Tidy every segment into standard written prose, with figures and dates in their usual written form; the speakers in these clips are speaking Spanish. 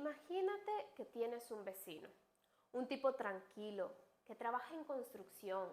Imagínate que tienes un vecino, un tipo tranquilo, que trabaja en construcción,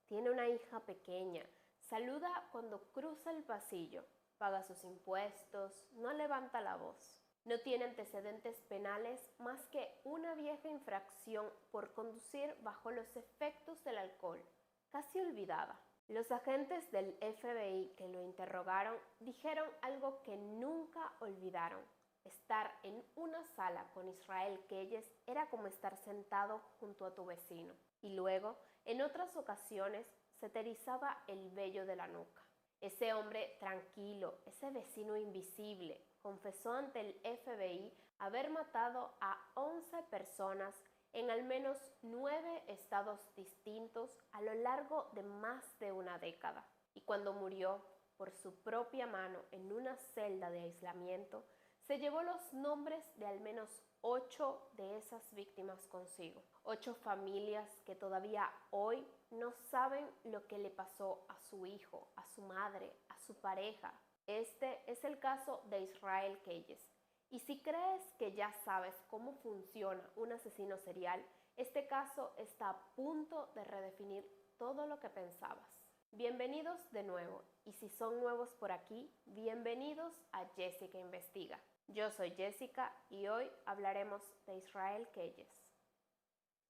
tiene una hija pequeña, saluda cuando cruza el pasillo, paga sus impuestos, no levanta la voz. No tiene antecedentes penales más que una vieja infracción por conducir bajo los efectos del alcohol, casi olvidada. Los agentes del FBI que lo interrogaron dijeron algo que nunca olvidaron. Estar en una sala con Israel Keyes era como estar sentado junto a tu vecino. Y luego, en otras ocasiones, se te erizaba el vello de la nuca. Ese hombre tranquilo, ese vecino invisible, confesó ante el FBI haber matado a 11 personas en al menos 9 estados distintos a lo largo de más de una década. Y cuando murió por su propia mano en una celda de aislamiento, se llevó los nombres de al menos 8 de esas víctimas consigo. 8 familias que todavía hoy no saben lo que le pasó a su hijo, a su madre, a su pareja. Este es el caso de Israel Keyes. Y si crees que ya sabes cómo funciona un asesino serial, este caso está a punto de redefinir todo lo que pensabas. Bienvenidos de nuevo, y si son nuevos por aquí, bienvenidos a Jessica Investiga. Yo soy Jessica y hoy hablaremos de Israel Keyes.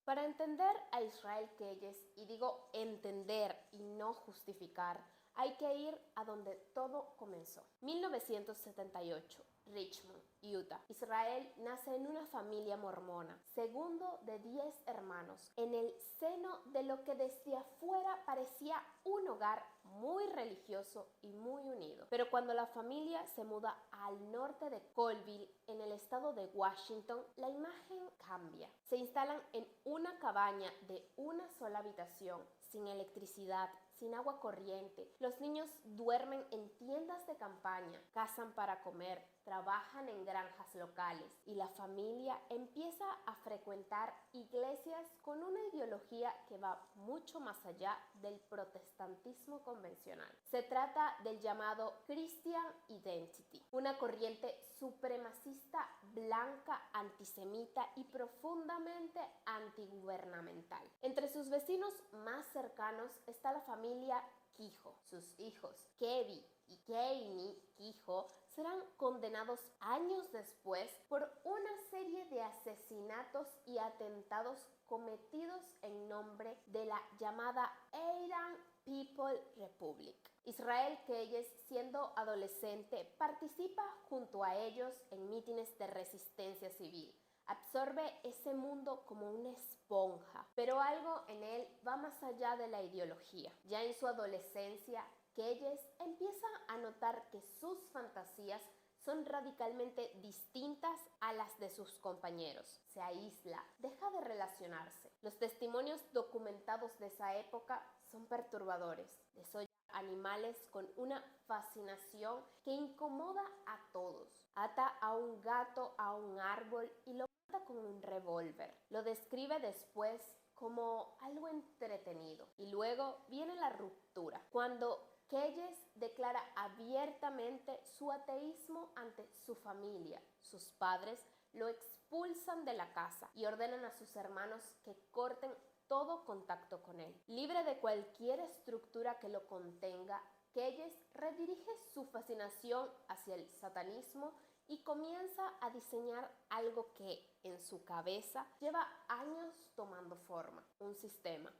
Para entender a Israel Keyes, y digo entender y no justificar, hay que ir a donde todo comenzó. 1978, Richmond, Utah. Israel nace en una familia mormona, segundo de 10 hermanos, en el seno de lo que desde afuera parecía un hogar muy religioso y muy unido. Pero cuando la familia se muda al norte de Colville, en el estado de Washington, la imagen cambia. Se instalan en una cabaña de una sola habitación, sin electricidad, sin agua corriente. Los niños duermen en tiendas de campaña, cazan para comer, trabajan en granjas locales y la familia empieza a frecuentar iglesias con una ideología que va mucho más allá del protestantismo convencional. Se trata del llamado Christian Identity, una corriente supremacista blanca, antisemita y profundamente antigubernamental. Entre sus vecinos más cercanos está la familia Kehoe. Sus hijos, Kevin y Kanye Kehoe, serán condenados años después por una serie de asesinatos y atentados cometidos en nombre de la llamada Aryan People Republic. Israel Keyes, siendo adolescente, participa junto a ellos en mítines de resistencia civil. Absorbe ese mundo como una esponja, pero algo en él va más allá de la ideología. Ya en su adolescencia, Keyes empieza a notar que sus fantasías son radicalmente distintas a las de sus compañeros. Se aísla, deja de relacionarse. Los testimonios documentados de esa época son perturbadores. Desolla animales con una fascinación que incomoda a todos. Ata a un gato a un árbol y lo mata con un revólver. Lo describe después como algo entretenido. Y luego viene la ruptura, cuando Keyes declara abiertamente su ateísmo ante su familia. Sus padres lo expulsan de la casa y ordenan a sus hermanos que corten todo contacto con él. Libre de cualquier estructura que lo contenga, Keyes redirige su fascinación hacia el satanismo y comienza a diseñar algo que, en su cabeza, lleva años tomando forma. Un sistema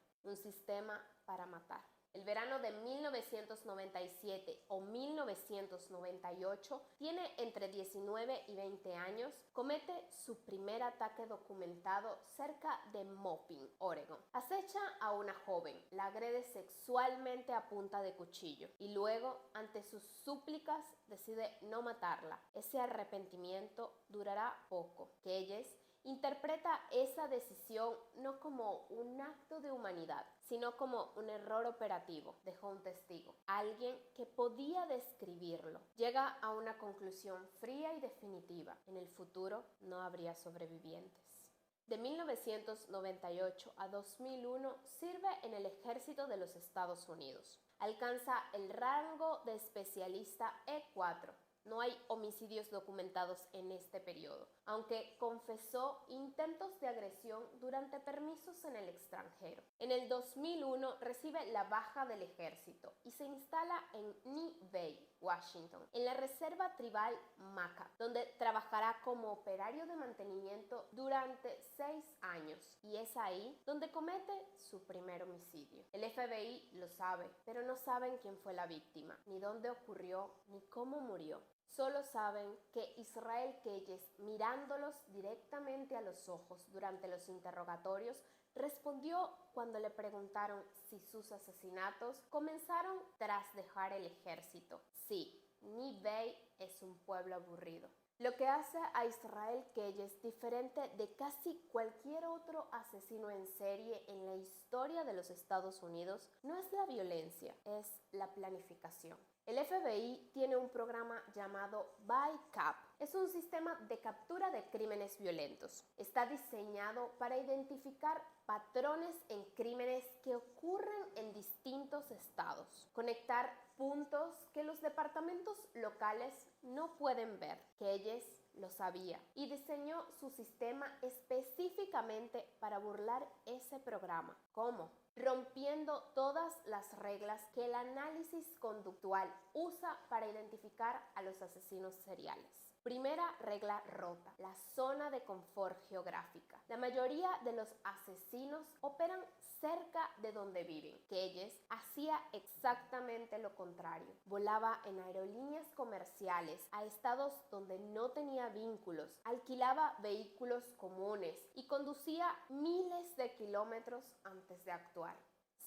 para matar. El verano de 1997 o 1998, tiene entre 19 y 20 años, comete su primer ataque documentado cerca de Maupin, Oregon. Acecha a una joven, la agrede sexualmente a punta de cuchillo y luego, ante sus súplicas, decide no matarla. Ese arrepentimiento durará poco. Keyes interpreta esa decisión no como un acto de humanidad, sino como un error operativo. Dejó un testigo, alguien que podía describirlo. Llega a una conclusión fría y definitiva: en el futuro no habría sobrevivientes. De 1998 a 2001 sirve en el ejército de los Estados Unidos. Alcanza el rango de especialista E4. No hay homicidios documentados en este periodo, aunque confesó intentos de agresión durante permisos en el extranjero. En el 2001 recibe la baja del ejército y se instala en New Bay, Washington, en la reserva tribal Maca, donde trabajará como operario de mantenimiento durante 6 años, y es ahí donde comete su primer homicidio. El FBI lo sabe, pero no saben quién fue la víctima, ni dónde ocurrió, ni cómo murió. Solo saben que Israel Keyes, mirándolos directamente a los ojos durante los interrogatorios, respondió cuando le preguntaron si sus asesinatos comenzaron tras dejar el ejército. Sí, New Bay es un pueblo aburrido. Lo que hace a Israel Keyes diferente de casi cualquier otro asesino en serie en la historia de los Estados Unidos no es la violencia, es la planificación. El FBI tiene un programa llamado BICAP. Es un sistema de captura de crímenes violentos. Está diseñado para identificar patrones en crímenes que ocurren en distintos estados, conectar puntos que los departamentos locales no pueden ver. Keyes lo sabía y diseñó su sistema específicamente para burlar ese programa. ¿Cómo? Rompiendo todas las reglas que el análisis conductual usa para identificar a los asesinos seriales. Primera regla rota: la zona de confort geográfica. La mayoría de los asesinos operan cerca de donde viven. Keyes hacía exactamente lo contrario. Volaba en aerolíneas comerciales a estados donde no tenía vínculos, alquilaba vehículos comunes y conducía miles de kilómetros antes de actuar.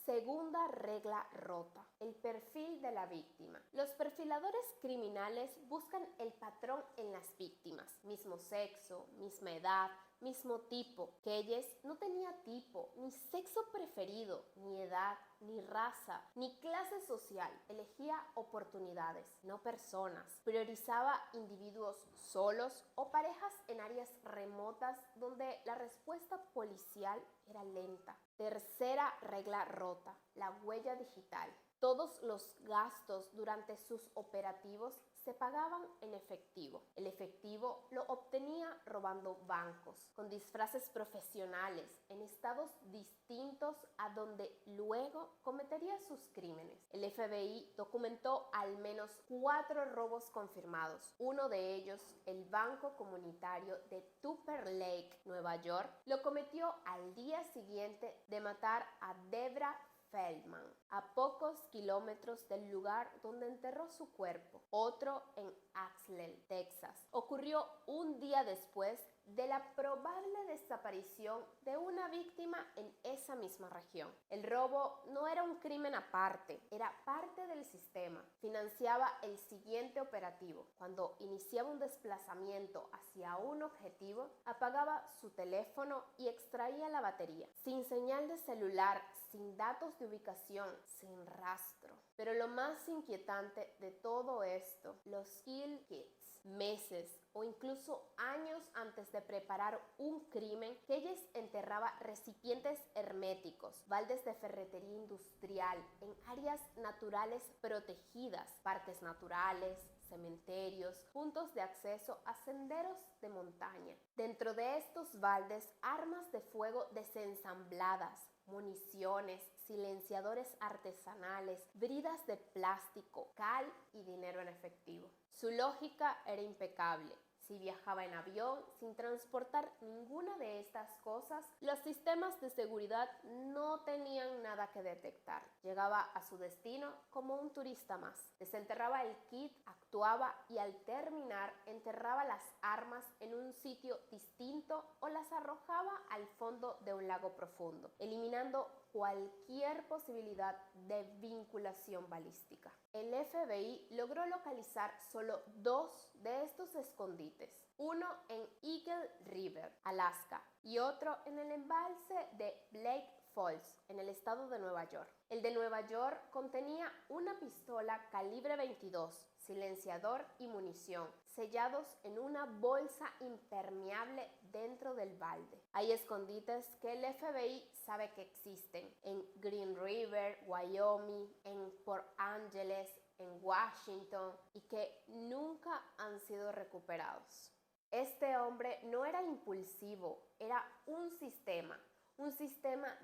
Segunda regla rota: el perfil de la víctima. Los perfiladores criminales buscan el patrón en las víctimas: mismo sexo, misma edad, mismo tipo. Keyes no tenía tipo, ni sexo preferido, ni edad, ni raza, ni clase social. Elegía oportunidades, no personas. Priorizaba individuos solos o parejas en áreas remotas donde la respuesta policial era lenta. Tercera regla rota: la huella digital. Todos los gastos durante sus operativos se pagaban en efectivo. El efectivo lo obtenía robando bancos, con disfraces profesionales, en estados distintos a donde luego cometería sus crímenes. El FBI documentó al menos 4 robos confirmados. Uno de ellos, el Banco Comunitario de Tupper Lake, Nueva York, lo cometió al día siguiente de matar a Debra Feldman, a pocos kilómetros del lugar donde enterró su cuerpo. Otro en Axtell, Texas. Ocurrió un día después de la probable desaparición de una víctima en esa misma región. El robo no era un crimen aparte, era parte del sistema. Financiaba el siguiente operativo. Cuando iniciaba un desplazamiento hacia un objetivo, apagaba su teléfono y extraía la batería. Sin señal de celular, sin datos de ubicación, sin rastro. Pero lo más inquietante de todo esto, los kill kits. Meses o incluso años antes de preparar un crimen, Keyes enterraba recipientes herméticos, baldes de ferretería industrial en áreas naturales protegidas, parques naturales, cementerios, puntos de acceso a senderos de montaña. Dentro de estos baldes, armas de fuego desensambladas, municiones, silenciadores artesanales, bridas de plástico, cal y dinero en efectivo. Su lógica era impecable. Si viajaba en avión sin transportar ninguna de estas cosas, los sistemas de seguridad no tenían nada que detectar. Llegaba a su destino como un turista más. Desenterraba el kit, actuaba y al terminar enterraba las armas en un sitio distinto o las arrojaba al fondo de un lago profundo, eliminando cualquier posibilidad de vinculación balística. El FBI logró localizar solo 2 de estos escondites, uno en Eagle River, Alaska, y otro en el embalse de Lake Falls, en el estado de Nueva York. El de Nueva York contenía una pistola calibre 22, silenciador y munición, sellados en una bolsa impermeable dentro del balde. Hay escondites que el FBI sabe que existen en Green River, Wyoming, en Port Angeles, en Washington y que nunca han sido recuperados. Este hombre no era impulsivo, era un sistema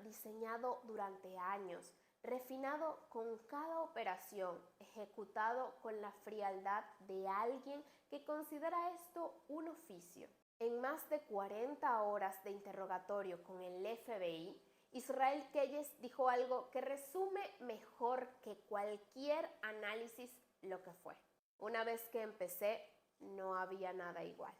diseñado durante años, refinado con cada operación, ejecutado con la frialdad de alguien que considera esto un oficio. En más de 40 horas de interrogatorio con el FBI, Israel Keyes dijo algo que resume mejor que cualquier análisis lo que fue. Una vez que empecé, no había nada igual.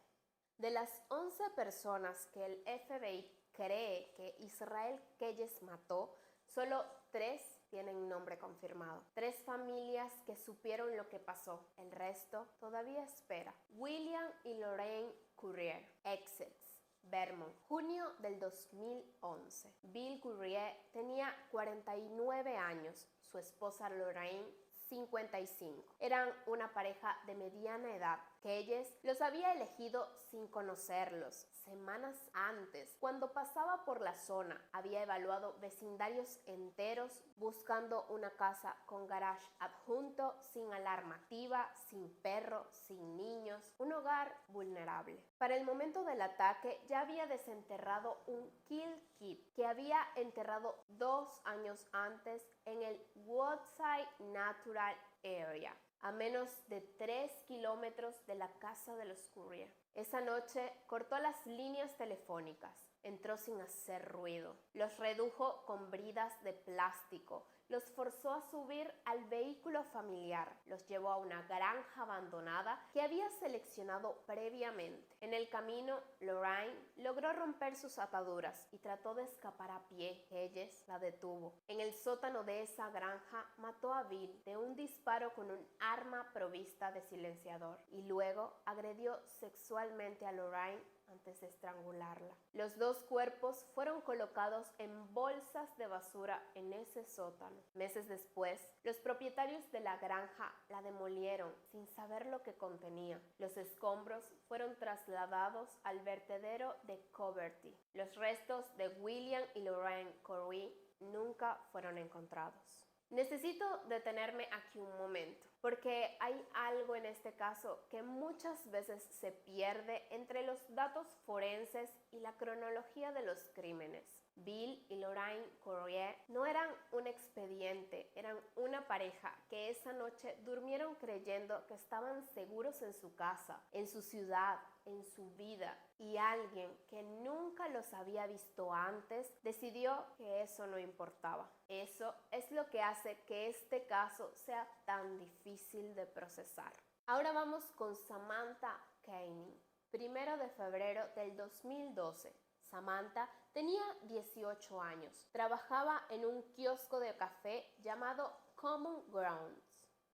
De las 11 personas que el FBI cree que Israel Keyes mató, solo 3 tienen nombre confirmado. 3 familias que supieron lo que pasó. El resto todavía espera. William y Lorraine Currier, Essex, Vermont, junio del 2011. Bill Currier tenía 49 años, su esposa Lorraine 55. Eran una pareja de mediana edad. Keyes los había elegido sin conocerlos. Semanas antes, cuando pasaba por la zona, había evaluado vecindarios enteros buscando una casa con garage adjunto, sin alarma activa, sin perro, sin niños, un hogar vulnerable. Para el momento del ataque ya había desenterrado un kill kit que había enterrado 2 años antes en el Woodside Natural Area, a menos de 3 kilómetros de la casa de los Currier. Esa noche cortó las líneas telefónicas, entró sin hacer ruido, los redujo con bridas de plástico, los forzó a subir al vehículo familiar, los llevó a una granja abandonada que había seleccionado previamente. En el camino, Lorraine logró romper sus ataduras y trató de escapar a pie. Keyes la detuvo. En el sótano de esa granja mató a Bill de un disparo con un arma provista de silenciador y luego agredió sexualmente a Lorraine antes de estrangularla. Los 2 cuerpos fueron colocados en bolsas de basura en ese sótano. Meses después, los propietarios de la granja la demolieron sin saber lo que contenía. Los escombros fueron trasladados al vertedero de Coverty. Los restos de William y Lorraine Currier nunca fueron encontrados. Necesito detenerme aquí un momento, porque hay algo en este caso que muchas veces se pierde entre los datos forenses y la cronología de los crímenes. Bill y Lorraine Currier no eran un expediente, eran una pareja que esa noche durmieron creyendo que estaban seguros en su casa, en su ciudad, en su vida, y alguien que nunca los había visto antes decidió que eso no importaba. Eso es lo que hace que este caso sea tan difícil de procesar. Ahora vamos con Samantha Koenig. 1 de febrero del 2012. Samantha tenía 18 años. Trabajaba en un kiosco de café llamado Common Grounds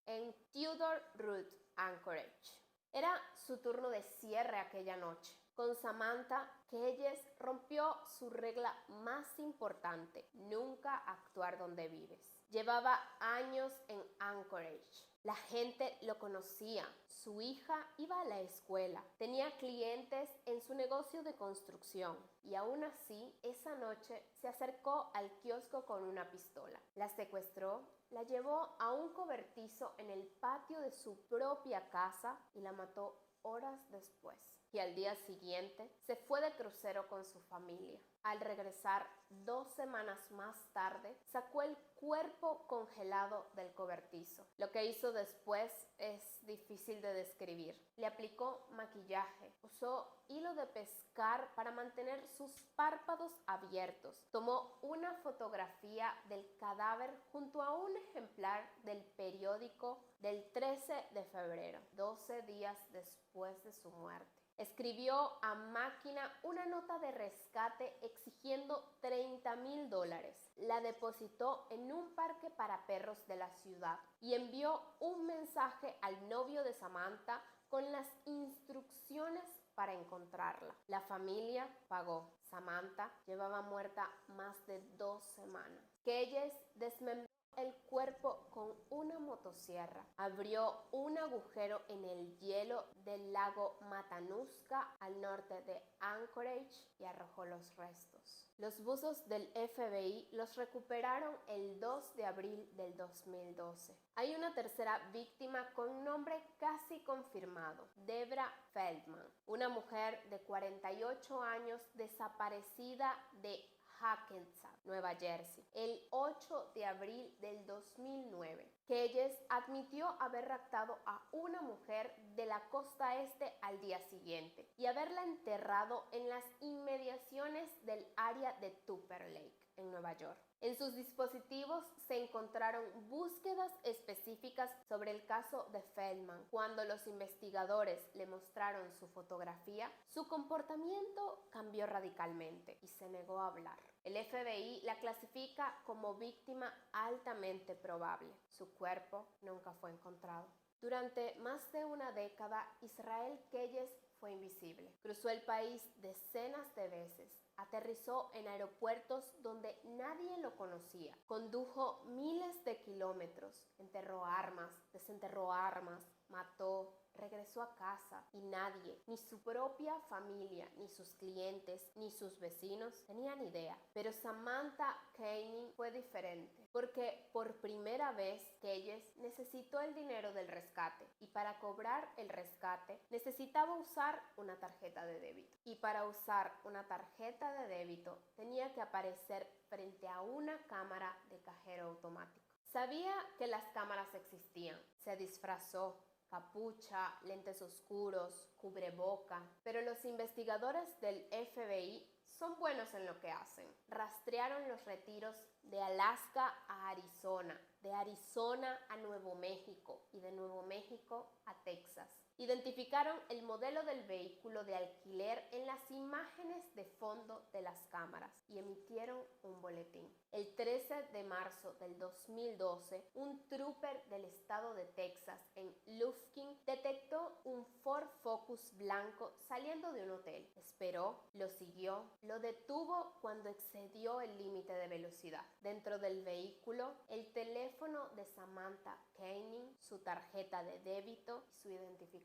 en Tudor Road, Anchorage. Era su turno de cierre aquella noche. Con Samantha, Keyes rompió su regla más importante: nunca actuar donde vives. Llevaba años en Anchorage. La gente lo conocía. Su hija iba a la escuela. Tenía clientes en su negocio de construcción. Y aún así, esa noche se acercó al kiosco con una pistola. La secuestró, la llevó a un cobertizo en el patio de su propia casa y la mató horas después. Y al día siguiente se fue de crucero con su familia. Al regresar 2 semanas más tarde, sacó el cuerpo congelado del cobertizo. Lo que hizo después es difícil de describir. Le aplicó maquillaje, usó hilo de pescar para mantener sus párpados abiertos. Tomó una fotografía del cadáver junto a un ejemplar del periódico del 13 de febrero, 12 días después de su muerte. Escribió a máquina una nota de rescate exigiendo $30,000. La depositó en un parque para perros de la ciudad y envió un mensaje al novio de Samantha con las instrucciones para encontrarla. La familia pagó. Samantha llevaba muerta más de 2 semanas. Keyes desmembró el cuerpo con una motosierra. Abrió un agujero en el hielo del lago Matanuska al norte de Anchorage y arrojó los restos. Los buzos del FBI los recuperaron el 2 de abril del 2012. Hay una tercera víctima con nombre casi confirmado, Debra Feldman, una mujer de 48 años desaparecida de Hackensack, Nueva Jersey, el 8 de abril del 2009. Keyes admitió haber raptado a una mujer de la costa este al día siguiente y haberla enterrado en las inmediaciones del área de Tupper Lake, en Nueva York. En sus dispositivos se encontraron búsquedas específicas sobre el caso de Feldman. Cuando los investigadores le mostraron su fotografía, su comportamiento cambió radicalmente y se negó a hablar. El FBI la clasifica como víctima altamente probable. Su cuerpo nunca fue encontrado. Durante más de una década, Israel Keyes fue invisible. Cruzó el país decenas de veces. Aterrizó en aeropuertos donde nadie lo conocía. Condujo miles de kilómetros. Enterró armas, desenterró armas, mató, regresó a casa y nadie, ni su propia familia, ni sus clientes, ni sus vecinos, tenían idea. Pero Samantha Koenig fue diferente, porque por primera vez Keyes necesitó el dinero del rescate y para cobrar el rescate necesitaba usar una tarjeta de débito. Y para usar una tarjeta de débito tenía que aparecer frente a una cámara de cajero automático. Sabía que las cámaras existían, se disfrazó, capucha, lentes oscuros, cubreboca, pero los investigadores del FBI son buenos en lo que hacen. Rastrearon los retiros de Alaska a Arizona, de Arizona a Nuevo México y de Nuevo México a Texas. Identificaron el modelo del vehículo de alquiler en las imágenes de fondo de las cámaras y emitieron un boletín. El 13 de marzo del 2012, un trooper del estado de Texas en Lufkin detectó un Ford Focus blanco saliendo de un hotel. Esperó, lo siguió, lo detuvo cuando excedió el límite de velocidad. Dentro del vehículo, el teléfono de Samantha Koenig, su tarjeta de débito y su identificación.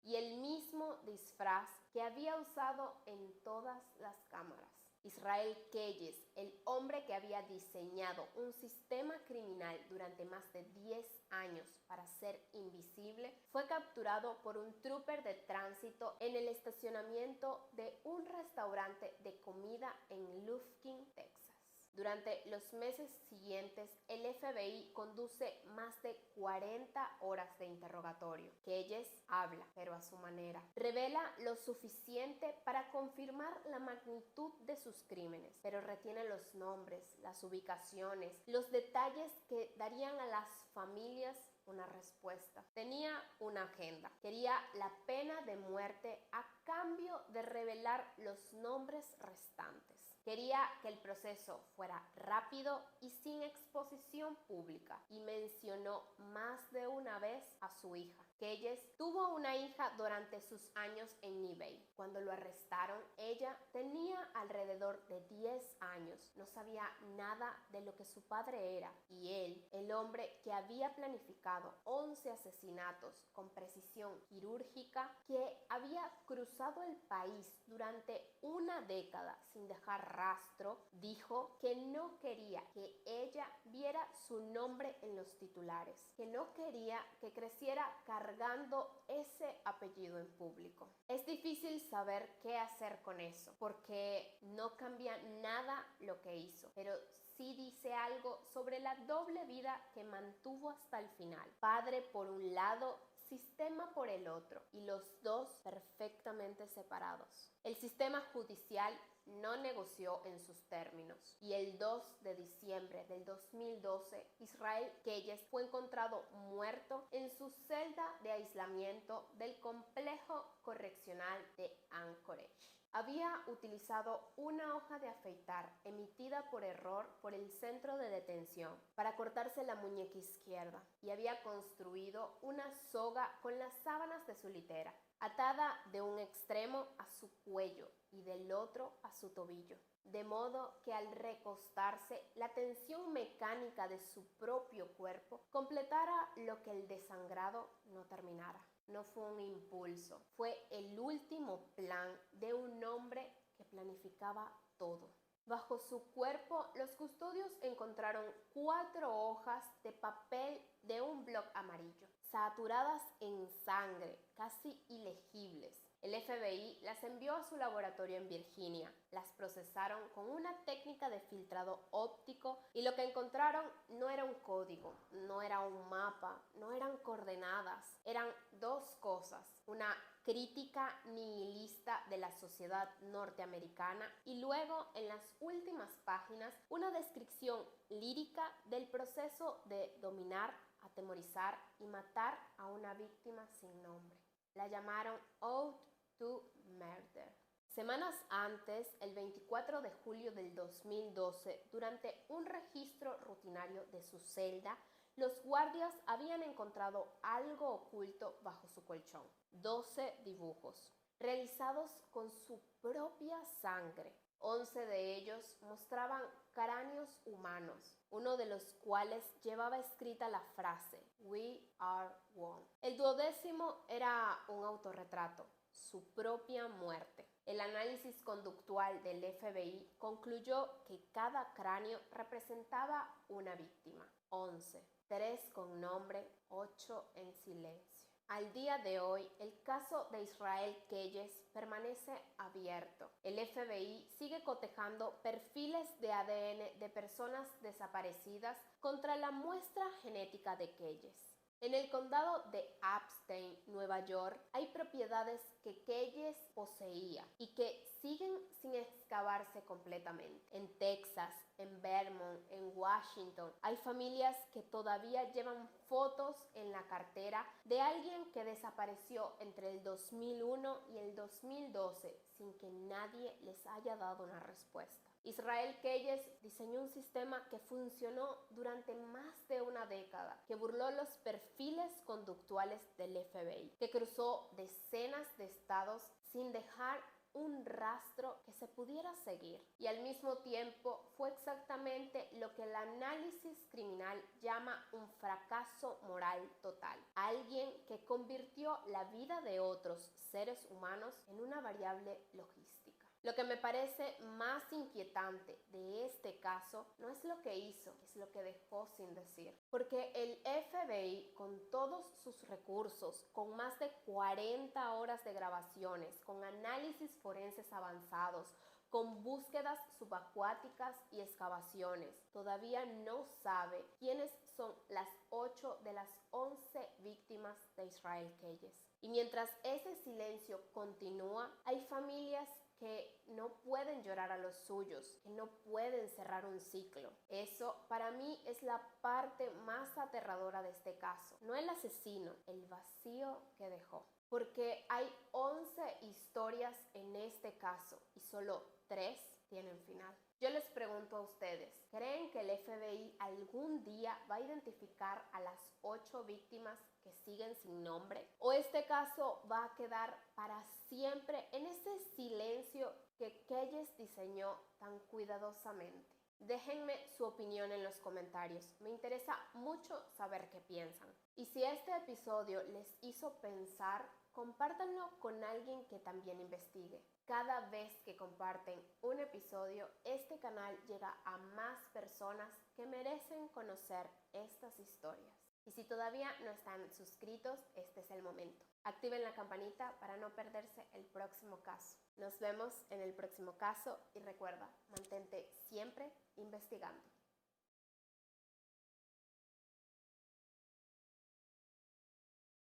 Y el mismo disfraz que había usado en todas las cámaras. Israel Keyes, el hombre que había diseñado un sistema criminal durante más de 10 años para ser invisible, fue capturado por un trooper de tránsito en el estacionamiento de un restaurante de comida en Lufkin, Texas. Durante los meses siguientes, el FBI conduce más de 40 horas de interrogatorio. Keyes habla, pero a su manera. Revela lo suficiente para confirmar la magnitud de sus crímenes, pero retiene los nombres, las ubicaciones, los detalles que darían a las familias una respuesta. Tenía una agenda. Quería la pena de muerte a cambio de revelar los nombres restantes. Quería que el proceso fuera rápido y sin exposición pública y mencionó más de una vez a su hija. Keyes tuvo una hija durante sus años en eBay. Cuando lo arrestaron, ella tenía alrededor de 10 años. No sabía nada de lo que su padre era y él, el hombre que había planificado 11 asesinatos con precisión quirúrgica, que había cruzado el país durante una década sin dejar rastro, dijo que no quería que ella viera su nombre en los titulares, que no quería que creciera cargando ese apellido en público. Es difícil saber qué hacer con eso, porque no cambia nada lo que hizo, pero sí dice algo sobre la doble vida que mantuvo hasta el final. Padre por un lado, sistema por el otro, y los dos perfectamente separados. El sistema judicial no negoció en sus términos y el 2 de diciembre del 2012 Israel Keyes fue encontrado muerto en su celda de aislamiento del complejo correccional de Anchorage. Había utilizado una hoja de afeitar emitida por error por el centro de detención para cortarse la muñeca izquierda y había construido una soga con las sábanas de su litera. atada de un extremo a su cuello y del otro a su tobillo, de modo que al recostarse la tensión mecánica de su propio cuerpo completara lo que el desangrado no terminara. No fue un impulso, fue el último plan de un hombre que planificaba todo. Bajo su cuerpo, los custodios encontraron 4 hojas de papel de un bloc amarillo, saturadas en sangre, casi ilegibles. El FBI las envió a su laboratorio en Virginia, las procesaron con una técnica de filtrado óptico y lo que encontraron no era un código, no era un mapa, no eran coordenadas, eran 2 cosas: una crítica nihilista de la sociedad norteamericana y luego, en las últimas páginas, una descripción lírica del proceso de dominar, atemorizar y matar a una víctima sin nombre. La llamaron Ode to Murder. Semanas antes, el 24 de julio del 2012, durante un registro rutinario de su celda, los guardias habían encontrado algo oculto bajo su colchón: 12 dibujos, realizados con su propia sangre. 11 de ellos mostraban cráneos humanos, uno de los cuales llevaba escrita la frase "We are one". El 12º era un autorretrato, su propia muerte. El análisis conductual del FBI concluyó que cada cráneo representaba una víctima: 11, 3 con nombre, 8 en silencio. Al día de hoy, el caso de Israel Keyes permanece abierto. El FBI sigue cotejando perfiles de ADN de personas desaparecidas contra la muestra genética de Keyes. En el condado de Upstate, Nueva York, hay propiedades que Keyes poseía y que siguen sin excavarse completamente. En Texas, en Vermont, en Washington, hay familias que todavía llevan fotos en la cartera de alguien que desapareció entre el 2001 y el 2012 sin que nadie les haya dado una respuesta. Israel Keyes diseñó un sistema que funcionó durante más de una década, que burló los perfiles conductuales del FBI, que cruzó decenas de estados sin dejar un rastro que se pudiera seguir, y al mismo tiempo fue exactamente lo que el análisis criminal llama un fracaso moral total: alguien que convirtió la vida de otros seres humanos en una variable logística. Lo que me parece más inquietante de este caso no es lo que hizo, es lo que dejó sin decir. Porque el FBI, con todos sus recursos, con más de 40 horas de grabaciones, con análisis forenses avanzados, con búsquedas subacuáticas y excavaciones, todavía no sabe quiénes son las 8 de las 11 víctimas de Israel Keyes. Y mientras ese silencio continúa, hay familias que no pueden llorar a los suyos, que no pueden cerrar un ciclo. Eso para mí es la parte más aterradora de este caso. No el asesino, el vacío que dejó. Porque hay 11 historias en este caso y solo 3 tienen final. Yo les pregunto a ustedes, ¿creen que el FBI algún día va a identificar a las 8 víctimas que siguen sin nombre? ¿O este caso va a quedar para siempre en ese silencio que Keyes diseñó tan cuidadosamente? Déjenme su opinión en los comentarios. Me interesa mucho saber qué piensan. Y si este episodio les hizo pensar, compártanlo con alguien que también investigue. Cada vez que comparten un episodio, este canal llega a más personas que merecen conocer estas historias. Y si todavía no están suscritos, este es el momento. Activen la campanita para no perderse el próximo caso. Nos vemos en el próximo caso y recuerda, mantente siempre investigando.